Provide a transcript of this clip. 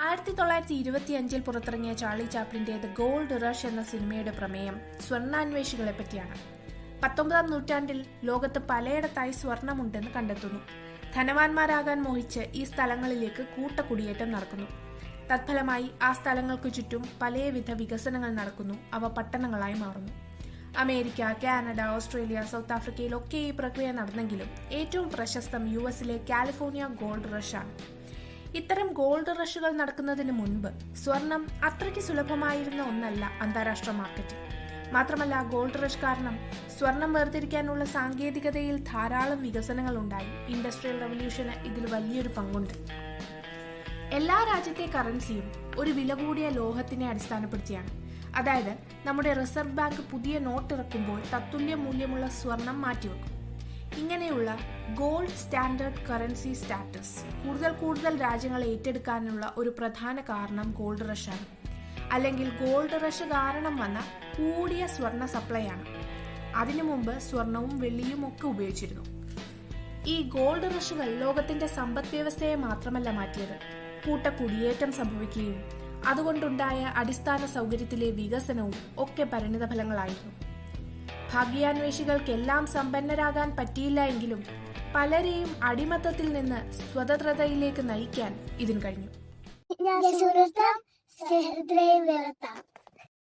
1925 പുറത്തിറങ്ങിയ Charlie ചാപ്ലിന്റെ the gold rush എന്ന സിനിമയുടെ പ്രമേയം സ്വർണ്ണാന്വേഷികളെ പറ്റിയാണ്. 19-ാം നൂറ്റാണ്ടിൽ ലോകത്ത് പലയിടത്തായി സ്വർണമുണ്ടെന്ന് കണ്ടെത്തുന്നു. ധനവാന്മാരാകാൻ മോഹിച്ച് ഈ സ്ഥലങ്ങളിലേക്ക് കൂട്ടക്കുടിയേറ്റം നടക്കുന്നു. തത്ഫലമായി ആ സ്ഥലങ്ങൾക്ക് ചുറ്റും പലവിധ വികസനങ്ങൾ നടക്കുന്നു. അവ പട്ടണങ്ങളായി മാറുന്നു. അമേരിക്ക, കാനഡ, ഓസ്ട്രേലിയ, സൗത്ത് ആഫ്രിക്കയിലൊക്കെ ഈ പ്രക്രിയ നടന്നെങ്കിലും ഏറ്റവും പ്രശസ്തം യുഎസിലെ കാലിഫോർണിയ ഗോൾഡ് റഷ് ആണ്. ഇത്തരം ഗോൾഡ് റഷുകൾ നടക്കുന്നതിന് മുൻപ് സ്വർണം അത്രയ്ക്ക് സുലഭമായിരുന്ന ഒന്നല്ല അന്താരാഷ്ട്ര മാർക്കറ്റിൽ. മാത്രമല്ല, ഗോൾഡ് റഷ് കാരണം സ്വർണം വേർതിരിക്കാനുള്ള സാങ്കേതികതയിൽ ധാരാളം വികസനങ്ങൾ ഉണ്ടായി. ഇൻഡസ്ട്രിയൽ റവല്യൂഷന് ഇതിൽ വലിയൊരു പങ്കുണ്ട്. എല്ലാ രാജ്യത്തെ കറൻസിയും ഒരു വില കൂടിയ ലോഹത്തിനെ അടിസ്ഥാനപ്പെടുത്തിയാണ്. അതായത്, നമ്മുടെ റിസർവ് ബാങ്ക് പുതിയ നോട്ട് ഇറക്കുമ്പോൾ തത്തുല്യ മൂല്യമുള്ള സ്വർണം മാറ്റിവെക്കും. ഇങ്ങനെയുള്ള ഗോൾഡ് സ്റ്റാൻഡേർഡ് കറൻസി സ്റ്റാറ്റസ് കൂടുതൽ രാജ്യങ്ങളെ ഏറ്റെടുക്കാനുള്ള ഒരു പ്രധാന കാരണം ഗോൾഡ് റഷാണ്. അല്ലെങ്കിൽ ഗോൾഡ് റഷ് കാരണം വന്ന കൂടിയ സ്വർണ്ണ സപ്ലൈ ആണ്. അതിനു മുമ്പ് സ്വർണവും വെള്ളിയും ഒക്കെ ഉപയോഗിച്ചിരുന്നു. ഈ ഗോൾഡ് റഷുകൾ ലോകത്തിന്റെ സമ്പദ് വ്യവസ്ഥയെ മാത്രമല്ല മാറ്റിയത്, കൂട്ടക്കുടിയേറ്റം സംഭവിക്കുകയും അതുകൊണ്ടുണ്ടായ അടിസ്ഥാന സൗകര്യത്തിലെ വികസനവും ഒക്കെ പരിണിത ഫലങ്ങളായിരുന്നു. ഭാഗ്യാന്വേഷികൾക്കെല്ലാം സമ്പന്നരാകാൻ പറ്റിയില്ല എങ്കിലും പലരെയും അടിമത്തത്തിൽ നിന്ന് സ്വതന്ത്രതയിലേക്ക് നയിക്കാൻ ഇതിന് കഴിഞ്ഞു.